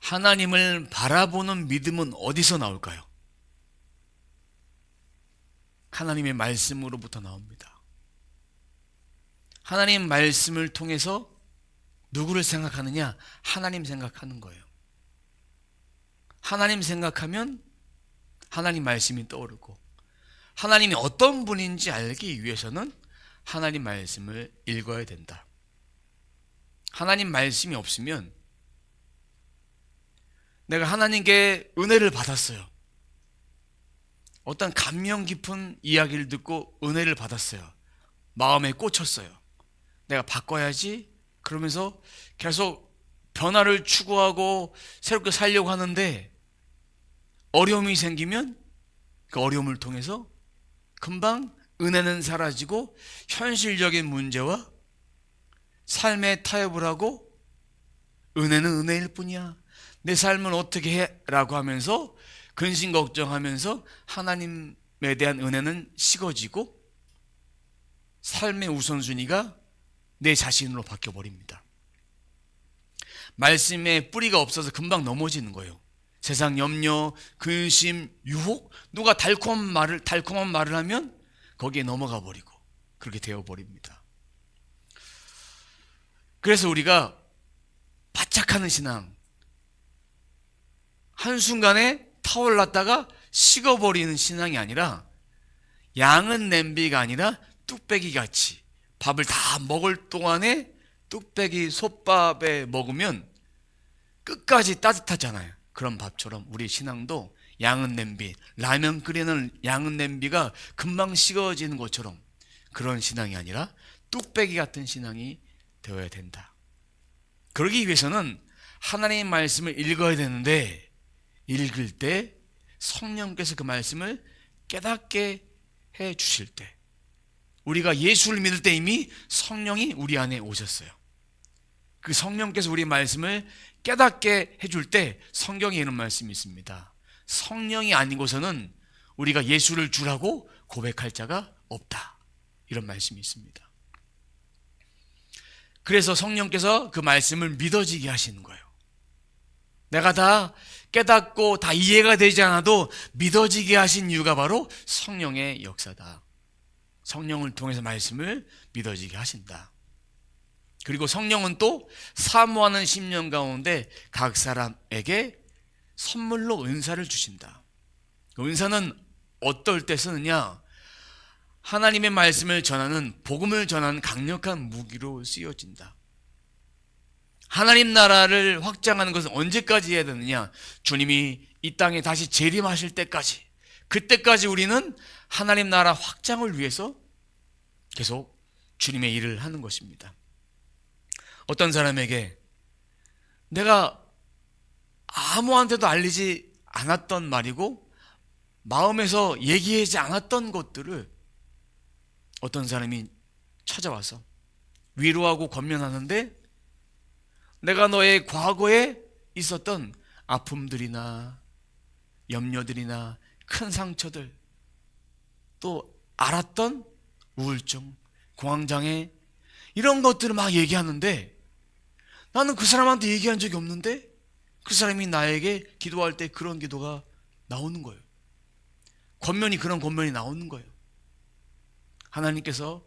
하나님을 바라보는 믿음은 어디서 나올까요? 하나님의 말씀으로부터 나옵니다. 하나님 말씀을 통해서 누구를 생각하느냐? 하나님 생각하는 거예요. 하나님 생각하면 하나님 말씀이 떠오르고, 하나님이 어떤 분인지 알기 위해서는 하나님 말씀을 읽어야 된다. 하나님 말씀이 없으면, 내가 하나님께 은혜를 받았어요. 어떤 감명 깊은 이야기를 듣고 은혜를 받았어요. 마음에 꽂혔어요. 내가 바꿔야지 그러면서 계속 변화를 추구하고 새롭게 살려고 하는데, 어려움이 생기면 그 어려움을 통해서 금방 은혜는 사라지고 현실적인 문제와 삶에 타협을 하고, 은혜는 은혜일 뿐이야, 내 삶은 어떻게 해? 라고 하면서 근심 걱정하면서 하나님에 대한 은혜는 식어지고 삶의 우선순위가 내 자신으로 바뀌어버립니다. 말씀에 뿌리가 없어서 금방 넘어지는 거예요. 세상 염려, 근심, 유혹, 누가 달콤한 말을 하면 거기에 넘어가 버리고 그렇게 되어버립니다. 그래서 우리가 바짝하는 신앙, 한순간에 타올랐다가 식어버리는 신앙이 아니라, 양은 냄비가 아니라 뚝배기 같이 밥을 다 먹을 동안에 뚝배기 솥밥에 먹으면 끝까지 따뜻하잖아요. 그런 밥처럼 우리 신앙도 양은 냄비, 라면 끓이는 양은 냄비가 금방 식어지는 것처럼 그런 신앙이 아니라 뚝배기 같은 신앙이 되어야 된다. 그러기 위해서는 하나님의 말씀을 읽어야 되는데, 읽을 때 성령께서 그 말씀을 깨닫게 해 주실 때, 우리가 예수를 믿을 때 이미 성령이 우리 안에 오셨어요. 그 성령께서 우리 말씀을 깨닫게 해줄 때 성경에 이런 말씀이 있습니다. 성령이 아니고서는 우리가 예수를 주라고 고백할 자가 없다, 이런 말씀이 있습니다. 그래서 성령께서 그 말씀을 믿어지게 하시는 거예요. 내가 다 깨닫고 다 이해가 되지 않아도 믿어지게 하신 이유가 바로 성령의 역사다. 성령을 통해서 말씀을 믿어지게 하신다. 그리고 성령은 또 사모하는 심령 가운데 각 사람에게 선물로 은사를 주신다. 그 은사는 어떨 때 쓰느냐? 하나님의 말씀을 전하는, 복음을 전하는 강력한 무기로 쓰여진다. 하나님 나라를 확장하는 것은 언제까지 해야 되느냐? 주님이 이 땅에 다시 재림하실 때까지, 그때까지 우리는 하나님 나라 확장을 위해서 계속 주님의 일을 하는 것입니다. 어떤 사람에게 내가 아무한테도 알리지 않았던 말이고 마음에서 얘기하지 않았던 것들을 어떤 사람이 찾아와서 위로하고 권면하는데, 내가 너의 과거에 있었던 아픔들이나 염려들이나 큰 상처들, 또 알았던 우울증, 공황장애, 이런 것들을 막 얘기하는데, 나는 그 사람한테 얘기한 적이 없는데 그 사람이 나에게 기도할 때 그런 기도가 나오는 거예요. 그런 권면이 나오는 거예요. 하나님께서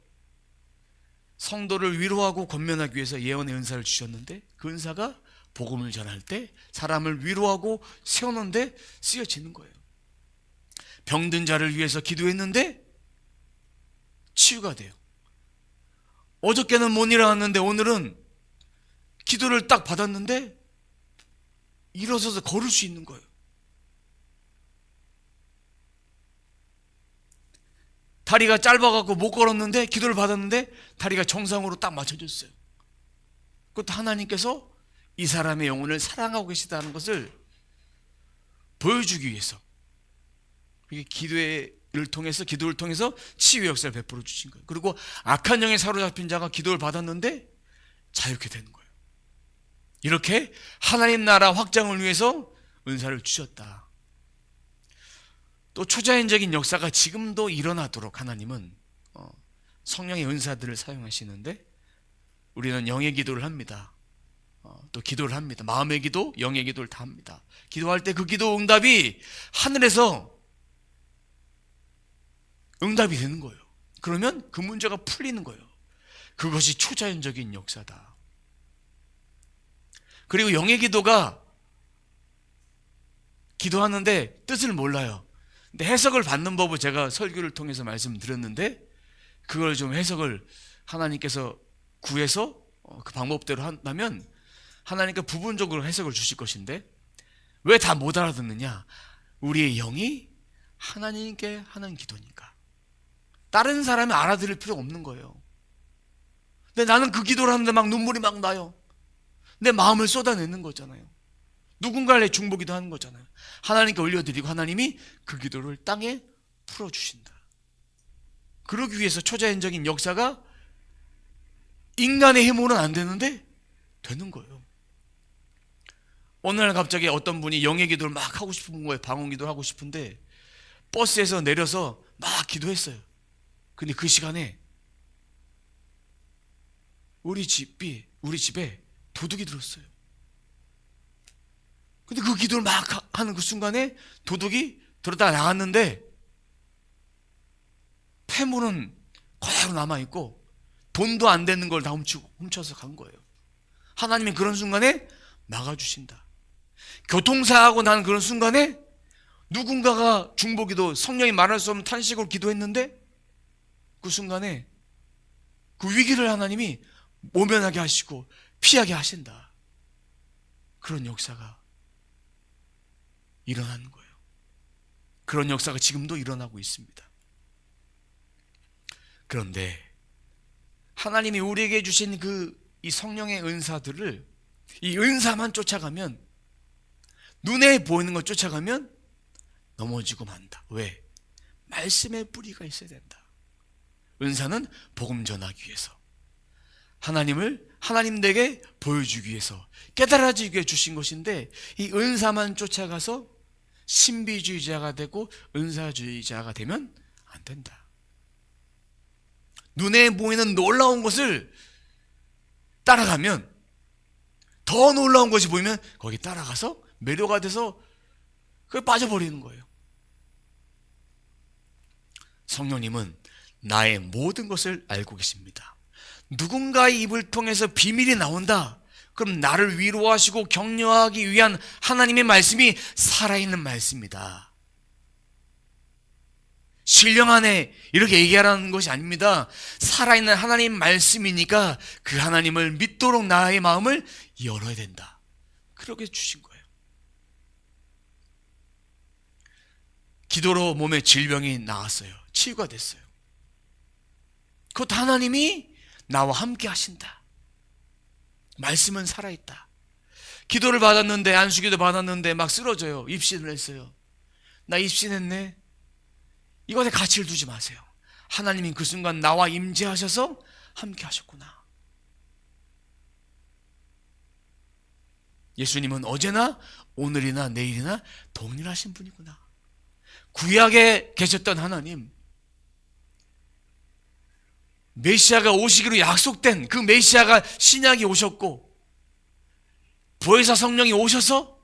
성도를 위로하고 권면하기 위해서 예언의 은사를 주셨는데, 그 은사가 복음을 전할 때 사람을 위로하고 세우는 데 쓰여지는 거예요. 병든 자를 위해서 기도했는데 치유가 돼요. 어저께는 못 일어났는데 오늘은 기도를 딱 받았는데 일어서서 걸을 수 있는 거예요. 다리가 짧아갖고 못 걸었는데 기도를 받았는데 다리가 정상으로 딱 맞춰졌어요. 그것도 하나님께서 이 사람의 영혼을 사랑하고 계시다는 것을 보여주기 위해서, 이게 기도를 통해서 치유 역사를 베풀어 주신 거예요. 그리고 악한 영에 사로잡힌 자가 기도를 받았는데 자유케 되는 거예요. 이렇게 하나님 나라 확장을 위해서 은사를 주셨다. 또 초자연적인 역사가 지금도 일어나도록 하나님은 성령의 은사들을 사용하시는데, 우리는 영의 기도를 합니다. 또 기도를 합니다. 마음의 기도, 영의 기도를 다 합니다. 기도할 때 그 기도 응답이 하늘에서 응답이 되는 거예요. 그러면 그 문제가 풀리는 거예요. 그것이 초자연적인 역사다. 그리고 영의 기도가 기도하는데 뜻을 몰라요. 근데 해석을 받는 법을 제가 설교를 통해서 말씀드렸는데 그걸 좀 해석을 하나님께서 구해서 그 방법대로 한다면 하나님께 부분적으로 해석을 주실 것인데 왜 다 못 알아듣느냐? 우리의 영이 하나님께 하는 기도니까. 다른 사람이 알아들을 필요 없는 거예요. 근데 나는 그 기도를 하는데 막 눈물이 막 나요. 내 마음을 쏟아내는 거잖아요. 누군가를 중보기도 하는 거잖아요. 하나님께 올려드리고 하나님이 그 기도를 땅에 풀어주신다. 그러기 위해서 초자연적인 역사가 인간의 힘으로는 안 되는데 되는 거예요. 어느 날 갑자기 어떤 분이 영의 기도를 막 하고 싶은 거예요. 방언 기도를 하고 싶은데 버스에서 내려서 막 기도했어요. 근데 그 시간에 우리 집에 도둑이 들었어요. 근데 그 기도를 막 하는 그 순간에 도둑이 들었다가 나갔는데 폐물은 그대로 남아있고 돈도 안 되는 걸 다 훔쳐서 간 거예요. 하나님이 그런 순간에 막아주신다. 교통사하고 난 그런 순간에 누군가가 중보기도 성령이 말할 수 없는 탄식으로 기도했는데 그 순간에 그 위기를 하나님이 모면하게 하시고 피하게 하신다. 그런 역사가 일어나는 거예요. 그런 역사가 지금도 일어나고 있습니다. 그런데 하나님이 우리에게 주신 이 성령의 은사들을 이 은사만 쫓아가면 눈에 보이는 것 쫓아가면 넘어지고 만다. 왜? 말씀의 뿌리가 있어야 된다. 은사는 복음 전하기 위해서 하나님 댁에 보여주기 위해서 깨달아지기 위해 주신 것인데 이 은사만 쫓아가서 신비주의자가 되고 은사주의자가 되면 안 된다. 눈에 보이는 놀라운 것을 따라가면 더 놀라운 것이 보이면 거기 따라가서 매료가 돼서 그게 빠져버리는 거예요. 성령님은 나의 모든 것을 알고 계십니다. 누군가의 입을 통해서 비밀이 나온다. 그럼 나를 위로하시고 격려하기 위한 하나님의 말씀이 살아있는 말씀이다. 신령하네 이렇게 얘기하라는 것이 아닙니다. 살아있는 하나님 말씀이니까 그 하나님을 믿도록 나의 마음을 열어야 된다. 그렇게 주신 거예요. 기도로 몸에 질병이 나았어요. 치유가 됐어요. 그것도 하나님이 나와 함께 하신다. 말씀은 살아있다. 기도를 받았는데 안수기도 받았는데 막 쓰러져요. 입신을 했어요. 나 입신했네. 이것에 가치를 두지 마세요. 하나님이 그 순간 나와 임재하셔서 함께 하셨구나. 예수님은 어제나 오늘이나 내일이나 동일하신 분이구나. 구약에 계셨던 하나님, 메시아가 오시기로 약속된 그 메시아가 신약이 오셨고 보혜사 성령이 오셔서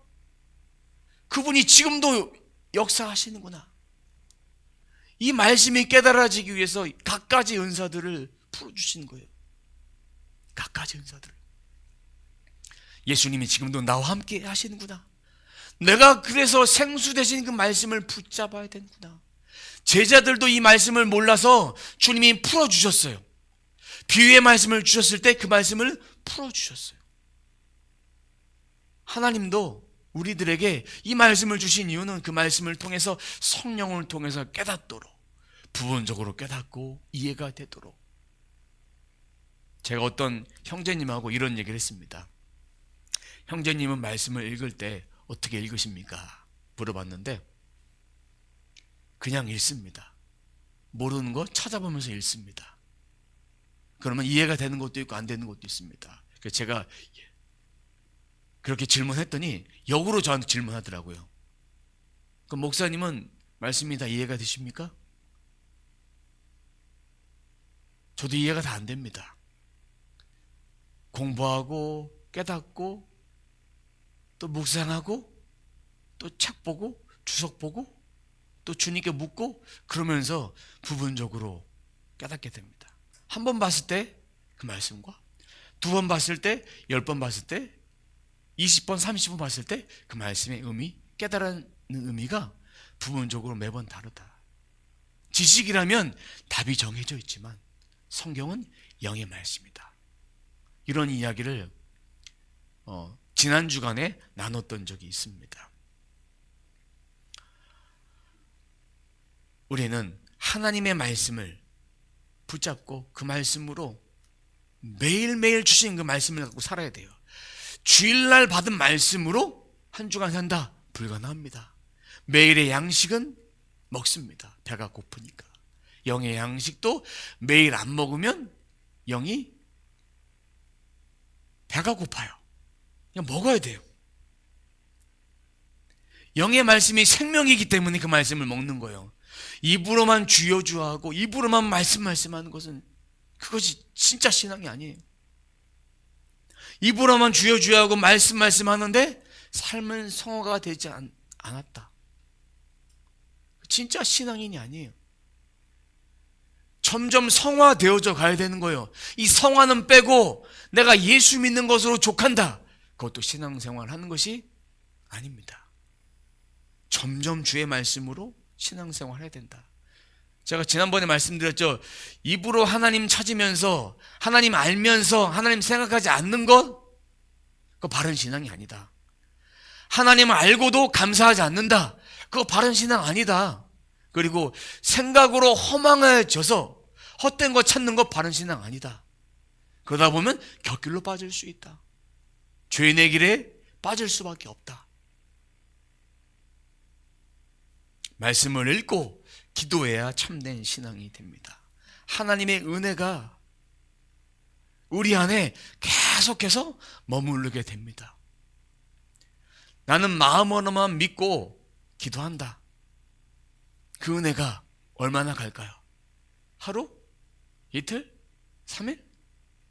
그분이 지금도 역사하시는구나. 이 말씀이 깨달아지기 위해서 갖가지 은사들을 풀어주시는 거예요. 갖가지 은사들을. 예수님이 지금도 나와 함께 하시는구나. 내가 그래서 생수 대신 그 말씀을 붙잡아야 되는구나. 제자들도 이 말씀을 몰라서 주님이 풀어주셨어요. 비유의 말씀을 주셨을 때 그 말씀을 풀어주셨어요. 하나님도 우리들에게 이 말씀을 주신 이유는 그 말씀을 통해서 성령을 통해서 깨닫도록, 부분적으로 깨닫고 이해가 되도록. 제가 어떤 형제님하고 이런 얘기를 했습니다. 형제님은 말씀을 읽을 때 어떻게 읽으십니까? 물어봤는데 그냥 읽습니다. 모르는 거 찾아보면서 읽습니다. 그러면 이해가 되는 것도 있고 안 되는 것도 있습니다. 그래서 제가 그렇게 질문했더니 역으로 저한테 질문하더라고요. 그럼 목사님은 말씀이 다 이해가 되십니까? 저도 이해가 다 안 됩니다. 공부하고 깨닫고 또 묵상하고 또 책 보고 주석 보고 또 주님께 묻고 그러면서 부분적으로 깨닫게 됩니다. 한 번 봤을 때 그 말씀과 두 번 봤을 때, 10번 봤을 때, 20번, 30번 봤을 때 그 말씀의 의미, 깨달은 의미가 부분적으로 매번 다르다. 지식이라면 답이 정해져 있지만 성경은 영의 말씀이다. 이런 이야기를 지난 주간에 나눴던 적이 있습니다. 우리는 하나님의 말씀을 붙잡고 그 말씀으로 매일매일 주신 그 말씀을 갖고 살아야 돼요. 주일날 받은 말씀으로 한 주간 산다? 불가능합니다. 매일의 양식은 먹습니다. 배가 고프니까. 영의 양식도 매일 안 먹으면 영이 배가 고파요. 그냥 먹어야 돼요. 영의 말씀이 생명이기 때문에 그 말씀을 먹는 거예요. 입으로만 주여주하고 입으로만 말씀하는 것은 그것이 진짜 신앙이 아니에요. 입으로만 주여주하고 말씀하는데 삶은 성화가 되지 않았다. 진짜 신앙인이 아니에요. 점점 성화되어져 가야 되는 거예요. 이 성화는 빼고 내가 예수 믿는 것으로 족한다. 그것도 신앙생활 하는 것이 아닙니다. 점점 주의 말씀으로 신앙생활 해야 된다. 제가 지난번에 말씀드렸죠. 입으로 하나님 찾으면서 하나님 알면서 하나님 생각하지 않는 것, 그거 바른 신앙이 아니다. 하나님을 알고도 감사하지 않는다. 그거 바른 신앙 아니다. 그리고 생각으로 허망해져서 헛된 거 찾는 거 바른 신앙 아니다. 그러다 보면 곁길로 빠질 수 있다. 죄인의 길에 빠질 수밖에 없다. 말씀을 읽고 기도해야 참된 신앙이 됩니다. 하나님의 은혜가 우리 안에 계속해서 머무르게 됩니다. 나는 마음으로만 믿고 기도한다. 그 은혜가 얼마나 갈까요? 하루? 이틀? 3일?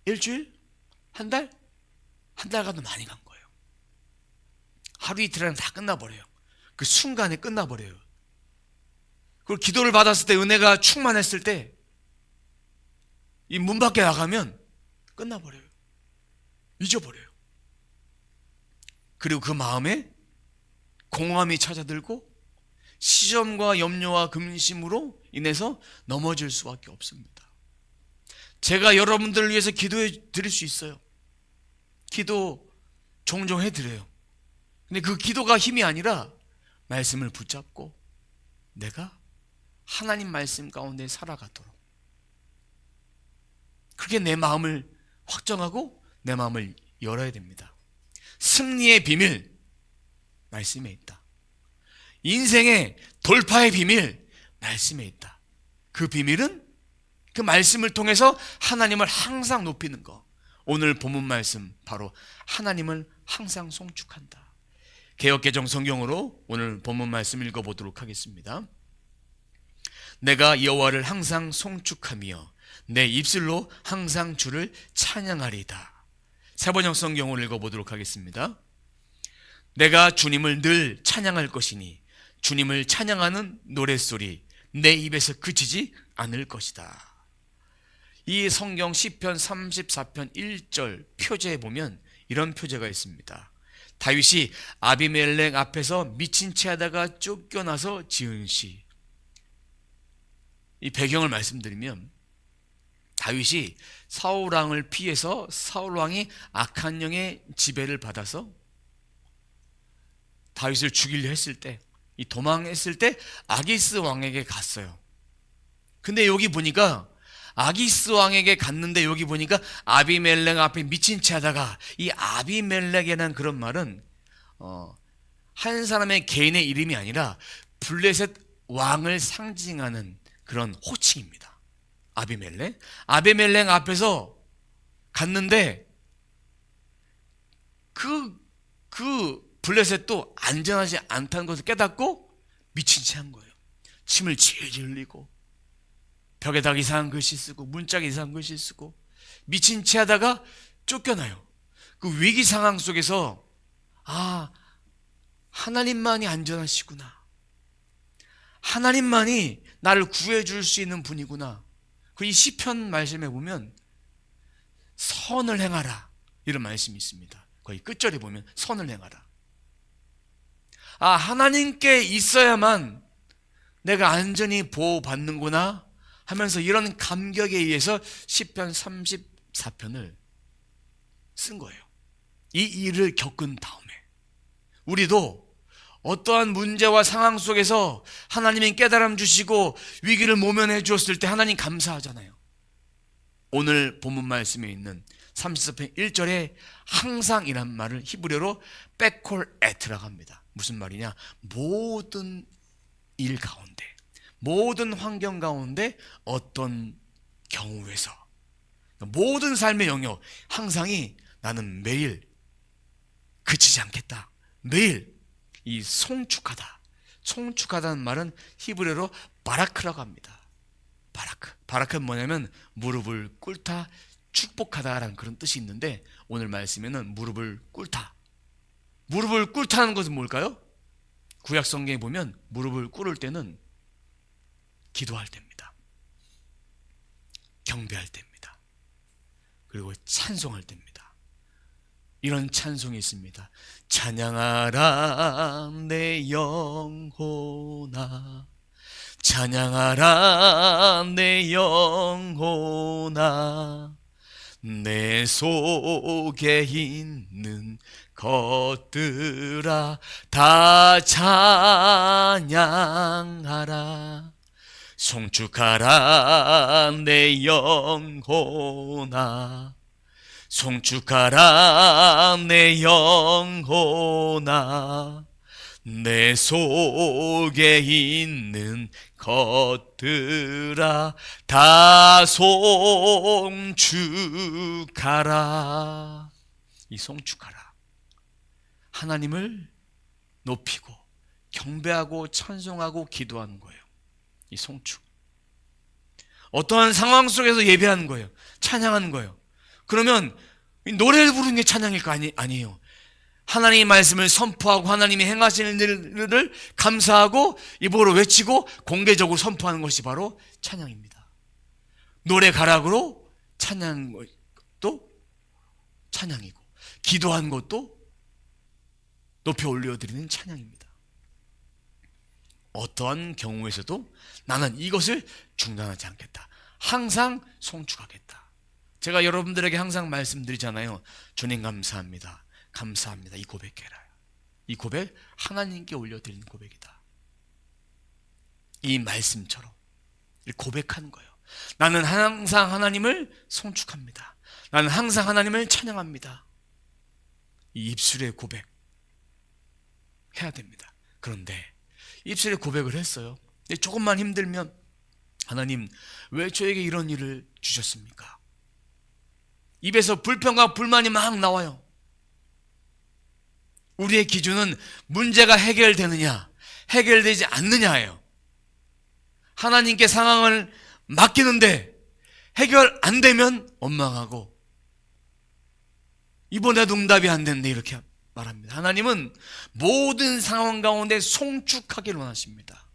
일주일? 한 달? 한 달간도 많이 간 거예요. 하루 이틀 안에 다 끝나버려요. 그 순간에 끝나버려요. 그리고 기도를 받았을 때 은혜가 충만했을 때 이 문 밖에 나가면 끝나버려요. 잊어버려요. 그리고 그 마음에 공허함이 찾아들고 시험과 염려와 근심으로 인해서 넘어질 수밖에 없습니다. 제가 여러분들을 위해서 기도해 드릴 수 있어요. 기도 종종 해드려요. 근데 그 기도가 힘이 아니라 말씀을 붙잡고 내가 하나님 말씀 가운데 살아가도록, 그렇게 내 마음을 확정하고 내 마음을 열어야 됩니다. 승리의 비밀 말씀에 있다. 인생의 돌파의 비밀 말씀에 있다. 그 비밀은 그 말씀을 통해서 하나님을 항상 높이는 것. 오늘 본문 말씀 바로 하나님을 항상 송축한다. 개역개정 성경으로 오늘 본문 말씀 읽어보도록 하겠습니다. 내가 여호와를 항상 송축하며 내 입술로 항상 주를 찬양하리다. 세번역 성경을 읽어보도록 하겠습니다. 내가 주님을 늘 찬양할 것이니 주님을 찬양하는 노랫소리 내 입에서 그치지 않을 것이다. 이 성경 시편 34편 1절 표제에 보면 이런 표제가 있습니다. 다윗이 아비멜렉 앞에서 미친 채 하다가 쫓겨나서 지은 시. 이 배경을 말씀드리면 다윗이 사울왕을 피해서 사울왕이 악한 영의 지배를 받아서 다윗을 죽이려 했을 때, 이 도망했을 때 아기스 왕에게 갔어요. 근데 여기 보니까 아기스 왕에게 갔는데 여기 보니까 아비멜렉 앞에 미친 채 하다가, 이 아비멜렉이라는 그런 말은 한 사람의 개인의 이름이 아니라 블레셋 왕을 상징하는 그런 호칭입니다. 아비멜렉 앞에서 갔는데 그 블레셋도 안전하지 않다는 것을 깨닫고 미친 채 한 거예요. 침을 질질 흘리고 벽에다가 이상한 글씨 쓰고 문짝에 이상한 글씨 쓰고 미친 채 하다가 쫓겨나요. 그 위기 상황 속에서 하나님만이 안전하시구나. 하나님만이 나를 구해줄 수 있는 분이구나. 그 이 시편 말씀에 보면 선을 행하라 이런 말씀이 있습니다. 거의 끝절에 보면 선을 행하라. 하나님께 있어야만 내가 안전히 보호받는구나 하면서 이런 감격에 의해서 시편 34편을 쓴 거예요. 이 일을 겪은 다음에 우리도 어떠한 문제와 상황 속에서 하나님이 깨달음 주시고 위기를 모면해 주었을 때 하나님 감사하잖아요. 오늘 본문 말씀에 있는 34편 1절에 항상이란 말을 히브리어로 백콜 에트라고 합니다. 무슨 말이냐? 모든 일 가운데, 모든 환경 가운데, 어떤 경우에서, 모든 삶의 영역, 항상이 나는 매일 그치지 않겠다. 매일 이 송축하다. 송축하다는 말은 히브리어로 바라크라고 합니다. 바라크는 뭐냐면 무릎을 꿇다, 축복하다라는 그런 뜻이 있는데 오늘 말씀에는 무릎을 꿇다. 무릎을 꿇다는 것은 뭘까요? 구약 성경에 보면 무릎을 꿇을 때는 기도할 때입니다. 경배할 때입니다. 그리고 찬송할 때입니다. 이런 찬송이 있습니다. 찬양하라 내 영혼아, 찬양하라 내 영혼아, 내 속에 있는 것들아 다 찬양하라. 송축하라 내 영혼아, 송축하라 내 영혼아, 내 속에 있는 것들아 다 송축하라. 이 송축하라, 하나님을 높이고 경배하고 찬송하고 기도하는 거예요. 이 송축, 어떠한 상황 속에서 예배하는 거예요. 찬양하는 거예요. 그러면 노래를 부르는 게 찬양일까? 아니에요. 하나님의 말씀을 선포하고 하나님이 행하시는 일을 감사하고 입으로 외치고 공개적으로 선포하는 것이 바로 찬양입니다. 노래 가락으로 찬양한 것도 찬양이고 기도한 것도 높이 올려드리는 찬양입니다. 어떠한 경우에서도 나는 이것을 중단하지 않겠다. 항상 송축하겠다. 제가 여러분들에게 항상 말씀드리잖아요. 주님 감사합니다. 감사합니다. 이 고백해라. 이 고백 하나님께 올려드리는 고백이다. 이 말씀처럼 고백하는 거예요. 나는 항상 하나님을 송축합니다. 나는 항상 하나님을 찬양합니다. 이 입술의 고백 해야 됩니다. 그런데 입술의 고백을 했어요. 조금만 힘들면 하나님 왜 저에게 이런 일을 주셨습니까? 입에서 불평과 불만이 막 나와요. 우리의 기준은 문제가 해결되느냐 해결되지 않느냐예요. 하나님께 상황을 맡기는데 해결 안 되면 원망하고 이번에도 응답이 안 됐는데 이렇게 말합니다. 하나님은 모든 상황 가운데 송축하기를 원하십니다.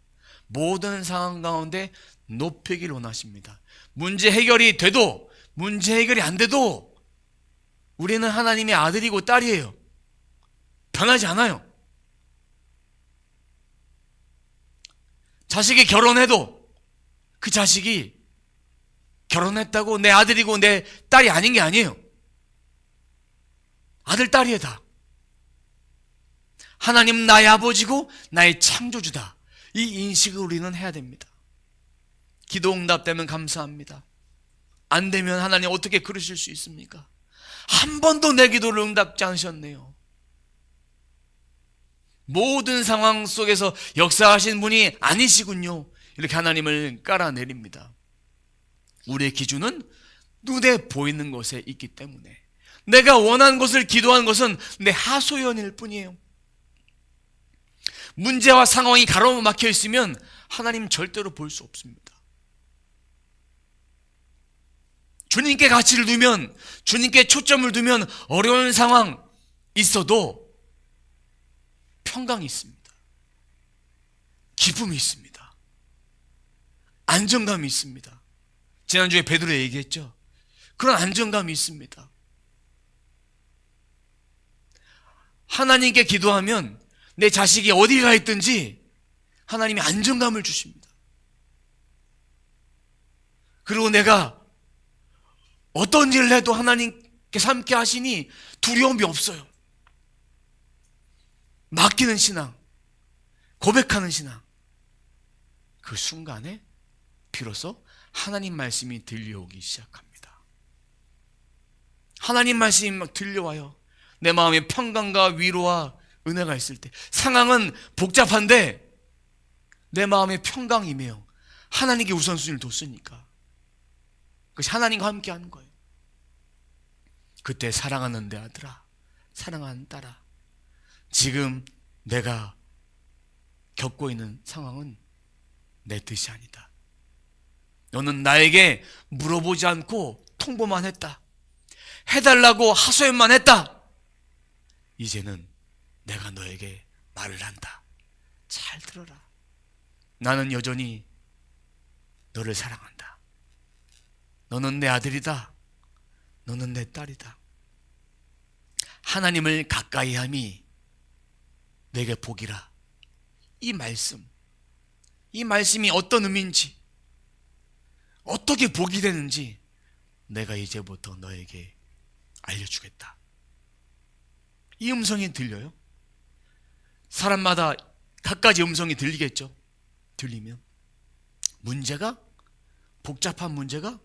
모든 상황 가운데 높이기를 원하십니다. 문제 해결이 돼도 문제 해결이 안 돼도 우리는 하나님의 아들이고 딸이에요. 변하지 않아요. 자식이 결혼해도 그 자식이 결혼했다고 내 아들이고 내 딸이 아닌 게 아니에요. 아들, 딸이에요 다. 하나님 나의 아버지고 나의 창조주다. 이 인식을 우리는 해야 됩니다. 기도 응답되면 감사합니다. 안 되면 하나님 어떻게 그러실 수 있습니까? 한 번도 내 기도를 응답지 않으셨네요. 모든 상황 속에서 역사하신 분이 아니시군요. 이렇게 하나님을 깔아내립니다. 우리의 기준은 눈에 보이는 것에 있기 때문에 내가 원하는 것을 기도하는 것은 내 하소연일 뿐이에요. 문제와 상황이 가로막혀 있으면 하나님 절대로 볼 수 없습니다. 주님께 가치를 두면, 주님께 초점을 두면 어려운 상황 있어도 평강이 있습니다. 기쁨이 있습니다. 안정감이 있습니다. 지난주에 베드로 얘기했죠. 그런 안정감이 있습니다. 하나님께 기도하면 내 자식이 어디 가 있든지 하나님이 안정감을 주십니다. 그리고 내가 어떤 일을 해도 하나님께서 함께 하시니 두려움이 없어요. 맡기는 신앙, 고백하는 신앙. 그 순간에 비로소 하나님 말씀이 들려오기 시작합니다. 하나님 말씀이 막 들려와요. 내 마음에 평강과 위로와 은혜가 있을 때, 상황은 복잡한데 내 마음에 평강이 임해요. 하나님께 우선순위를 뒀으니까. 그것이 하나님과 함께 하는 거예요. 그때 사랑하는 내 아들아, 사랑하는 딸아, 지금 내가 겪고 있는 상황은 내 뜻이 아니다. 너는 나에게 물어보지 않고 통보만 했다. 해달라고 하소연만 했다. 이제는 내가 너에게 말을 한다. 잘 들어라. 나는 여전히 너를 사랑한다. 너는 내 아들이다. 너는 내 딸이다. 하나님을 가까이 함이 내게 복이라. 이 말씀이 어떤 의미인지, 어떻게 복이 되는지 내가 이제부터 너에게 알려주겠다. 이 음성이 들려요. 사람마다 각가지 음성이 들리겠죠. 들리면 문제가, 복잡한 문제가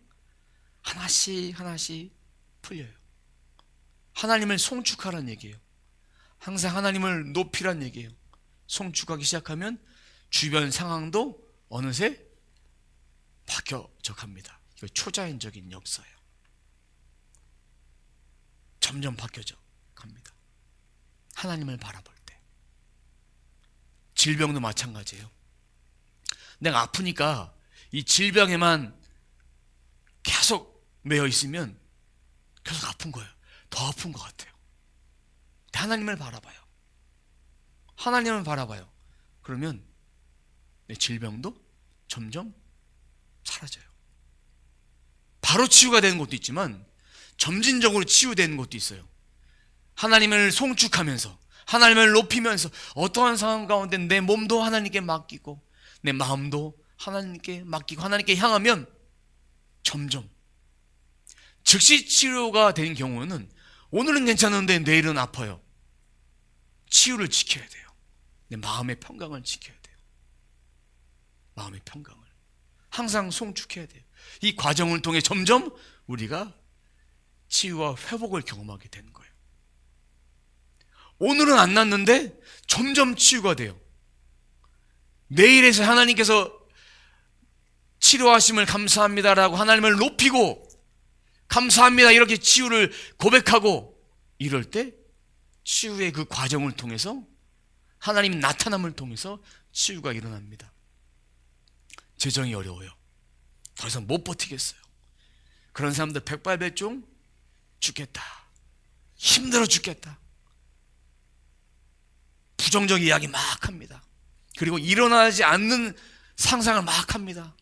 하나씩 하나씩 풀려요. 하나님을 송축하라는 얘기예요. 항상 하나님을 높이란 얘기예요. 송축하기 시작하면 주변 상황도 어느새 바뀌어져 갑니다. 이거 초자연적인 역사예요. 점점 바뀌어져 갑니다. 하나님을 바라볼 때. 질병도 마찬가지예요. 내가 아프니까 이 질병에만 계속 매여 있으면 계속 아픈 거예요. 더 아픈 것 같아요. 하나님을 바라봐요. 하나님을 바라봐요. 그러면 내 질병도 점점 사라져요. 바로 치유가 되는 것도 있지만 점진적으로 치유되는 것도 있어요. 하나님을 송축하면서, 하나님을 높이면서 어떠한 상황 가운데 내 몸도 하나님께 맡기고 내 마음도 하나님께 맡기고 하나님께 향하면 점점 즉시 치료가 된 경우는 오늘은 괜찮은데 내일은 아파요. 치유를 지켜야 돼요. 내 마음의 평강을 지켜야 돼요. 마음의 평강을 항상 송축해야 돼요. 이 과정을 통해 점점 우리가 치유와 회복을 경험하게 되는 거예요. 오늘은 안 낫는데 점점 치유가 돼요. 내일에서 하나님께서 치료하심을 감사합니다라고 하나님을 높이고 감사합니다 이렇게 치유를 고백하고 이럴 때 치유의 그 과정을 통해서 하나님 나타남을 통해서 치유가 일어납니다. 재정이 어려워요. 더 이상 못 버티겠어요. 그런 사람들 백발백중 죽겠다. 힘들어 죽겠다. 부정적 이야기 막 합니다. 그리고 일어나지 않는 상상을 막 합니다.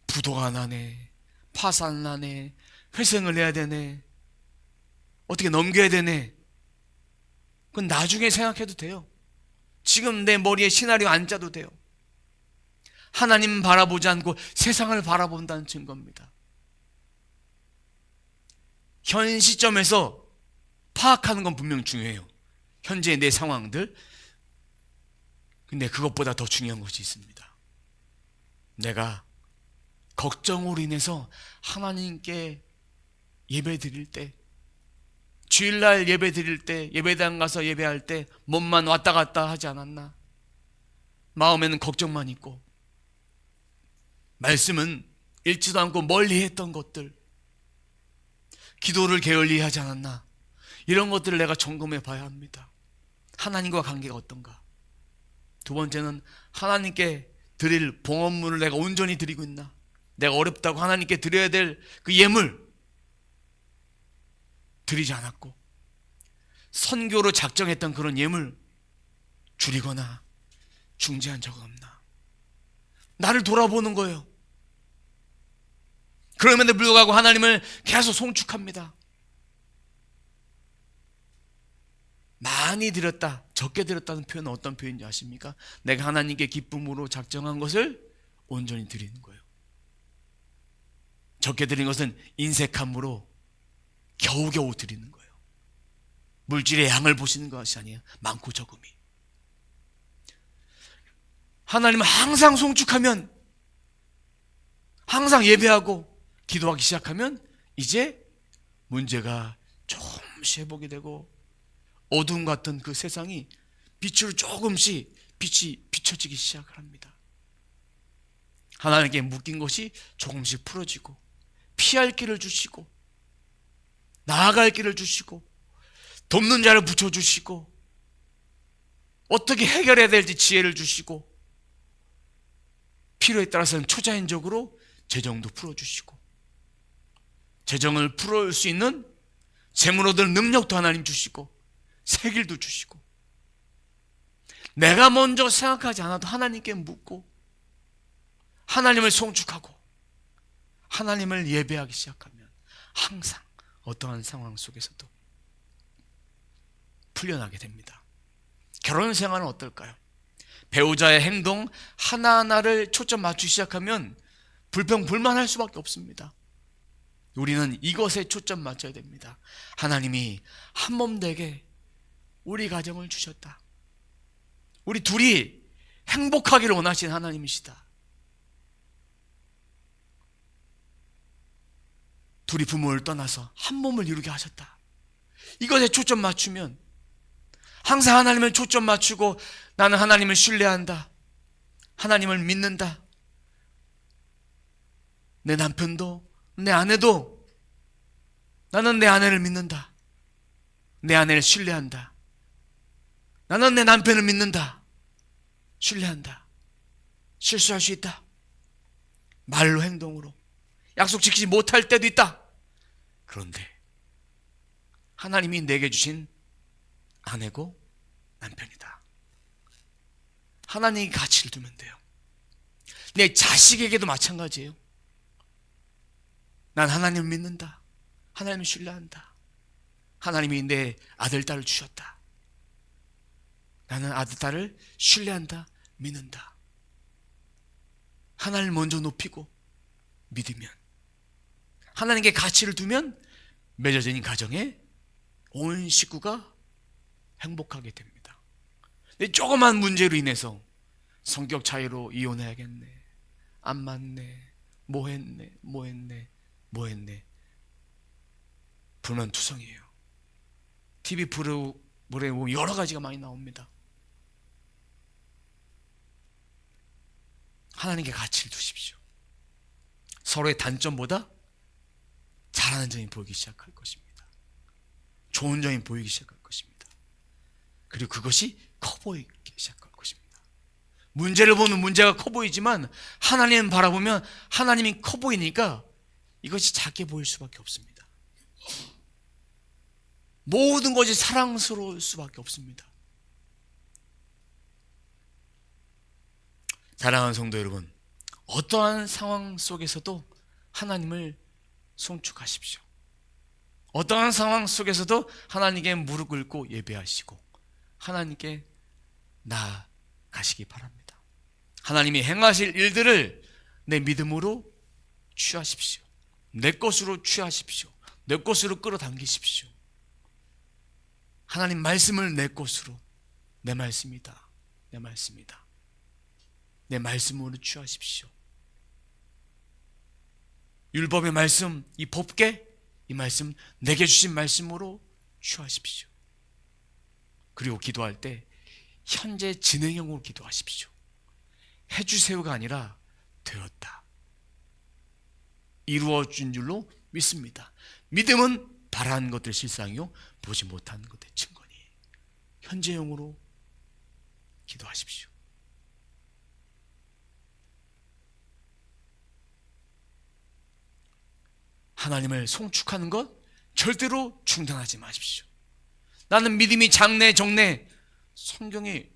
부도가 나네, 파산 나네, 회생을 해야 되네, 어떻게 넘겨야 되네. 그건 나중에 생각해도 돼요. 지금 내 머리에 시나리오 안 짜도 돼요. 하나님 바라보지 않고 세상을 바라본다는 증거입니다. 현 시점에서 파악하는 건 분명 중요해요. 현재의 내 상황들. 근데 그것보다 더 중요한 것이 있습니다. 내가 걱정으로 인해서 하나님께 예배 드릴 때, 주일날 예배 드릴 때, 예배당 가서 예배할 때 몸만 왔다 갔다 하지 않았나? 마음에는 걱정만 있고 말씀은 읽지도 않고 멀리 했던 것들, 기도를 게을리 하지 않았나? 이런 것들을 내가 점검해 봐야 합니다. 하나님과 관계가 어떤가? 두 번째는 하나님께 드릴 봉헌물을 내가 온전히 드리고 있나? 내가 어렵다고 하나님께 드려야 될 그 예물 드리지 않았고, 선교로 작정했던 그런 예물 줄이거나 중지한 적은 없나? 나를 돌아보는 거예요. 그럼에도 불구하고 하나님을 계속 송축합니다. 많이 드렸다, 적게 드렸다는 표현은 어떤 표현인지 아십니까? 내가 하나님께 기쁨으로 작정한 것을 온전히 드리는 거예요. 적게 드린 것은 인색함으로 겨우겨우 드리는 거예요. 물질의 양을 보시는 것이 아니에요. 많고 적음이. 하나님은 항상 송축하면, 항상 예배하고 기도하기 시작하면 이제 문제가 조금씩 회복이 되고, 어둠 같던 그 세상이 빛으로 조금씩 빛이 비춰지기 시작을 합니다. 하나님께 묶인 것이 조금씩 풀어지고, 피할 길을 주시고, 나아갈 길을 주시고, 돕는 자를 붙여주시고, 어떻게 해결해야 될지 지혜를 주시고, 필요에 따라서는 초자연적으로 재정도 풀어주시고, 재정을 풀어올 수 있는 재물 얻을 능력도 하나님 주시고, 새 길도 주시고, 내가 먼저 생각하지 않아도 하나님께 묻고 하나님을 송축하고 하나님을 예배하기 시작하면 항상 어떠한 상황 속에서도 풀려나게 됩니다. 결혼 생활은 어떨까요? 배우자의 행동 하나하나를 초점 맞추기 시작하면 불평불만할 수밖에 없습니다. 우리는 이것에 초점 맞춰야 됩니다. 하나님이 한몸 되게 우리 가정을 주셨다. 우리 둘이 행복하기를 원하시는 하나님이시다. 둘이 부모를 떠나서 한 몸을 이루게 하셨다. 이것에 초점 맞추면, 항상 하나님을 초점 맞추고 나는 하나님을 신뢰한다, 하나님을 믿는다, 내 남편도 내 아내도 나는 내 아내를 믿는다, 내 아내를 신뢰한다, 나는 내 남편을 믿는다, 신뢰한다, 실수할 수 있다, 말로 행동으로 약속 지키지 못할 때도 있다. 그런데 하나님이 내게 주신 아내고 남편이다. 하나님이 가치를 두면 돼요. 내 자식에게도 마찬가지예요. 난 하나님을 믿는다, 하나님을 신뢰한다, 하나님이 내 아들, 딸을 주셨다, 나는 아들, 딸을 신뢰한다, 믿는다. 하나님을 먼저 높이고 믿으면, 하나님께 가치를 두면 맺어진 가정에 온 식구가 행복하게 됩니다. 근데 조그만 문제로 인해서 성격 차이로 이혼해야겠네, 안 맞네, 뭐 했네 불만투성이에요. TV 프로그램에 보면 여러 가지가 많이 나옵니다. 하나님께 가치를 두십시오. 서로의 단점보다 잘하는 점이 보이기 시작할 것입니다. 좋은 점이 보이기 시작할 것입니다. 그리고 그것이 커 보이기 시작할 것입니다. 문제를 보면 문제가 커 보이지만 하나님 바라보면 하나님이 커 보이니까 이것이 작게 보일 수밖에 없습니다. 모든 것이 사랑스러울 수밖에 없습니다. 사랑하는 성도 여러분, 어떠한 상황 속에서도 하나님을 송축하십시오. 어떠한 상황 속에서도 하나님께 무릎 꿇고 예배하시고 하나님께 나아가시기 바랍니다. 하나님이 행하실 일들을 내 믿음으로 취하십시오. 내 것으로 취하십시오. 내 것으로 끌어당기십시오. 하나님 말씀을 내 것으로, 내 말씀이다, 내 말씀이다, 내 말씀으로 취하십시오. 율법의 말씀, 이 법계, 이 말씀, 내게 주신 말씀으로 취하십시오. 그리고 기도할 때 현재 진행형으로 기도하십시오. 해주세요가 아니라 되었다, 이루어진 줄로 믿습니다. 믿음은 바라는 것들 실상이요 보지 못하는 것의 증거니. 현재형으로 기도하십시오. 하나님을 송축하는 것 절대로 중단하지 마십시오. 나는 믿음이 작네 적네, 성경에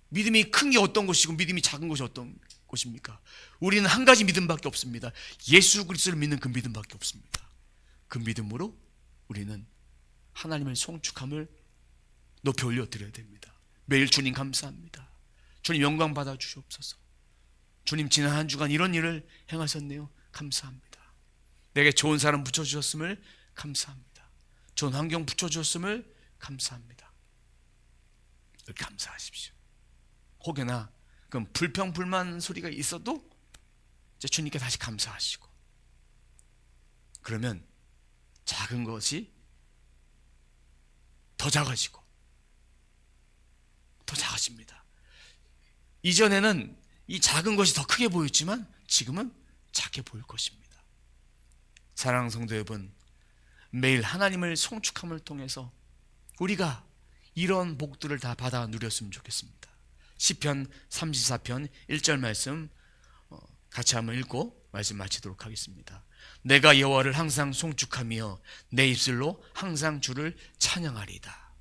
믿음이 큰 게 어떤 것이고 믿음이 작은 것이 어떤 것입니까? 우리는 한 가지 믿음밖에 없습니다. 예수 그리스도를 믿는 그 믿음밖에 없습니다. 그 믿음으로 우리는 하나님의 송축함을 높이 올려드려야 됩니다. 매일 주님 감사합니다. 주님 영광 받아 주시옵소서. 주님 지난 한 주간 이런 일을 행하셨네요. 감사합니다. 내게 좋은 사람 붙여주셨음을 감사합니다. 좋은 환경 붙여주셨음을 감사합니다. 감사하십시오. 혹여나 그럼 불평 불만 소리가 있어도 이제 주님께 다시 감사하시고, 그러면 작은 것이 더 작아지고 더 작아집니다. 이전에는 이 작은 것이 더 크게 보였지만 지금은 작게 보일 것입니다. 사랑하는 성도 여러분, 매일 하나님을 송축함을 통해서 우리가 이런 복들을 다 받아 누렸으면 좋겠습니다. 시편 34편 1절 말씀 같이 한번 읽고 말씀 마치도록 하겠습니다. 내가 여호와를 항상 송축하며 내 입술로 항상 주를 찬양하리이다.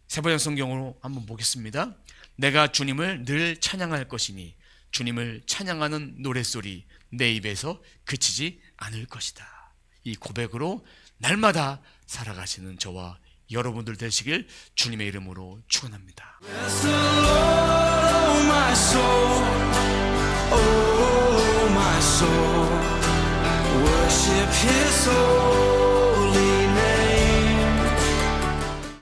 세번역 성경으로 한번 보겠습니다. 내가 주님을 늘 찬양할 것이니 주님을 찬양하는 노랫소리 내 입에서 그치지 않을 것이다. 이 고백으로 날마다 살아가시는 저와 여러분들 되시길 주님의 이름으로 축원합니다. Bless the Lord, oh my soul, oh my soul, worship His holy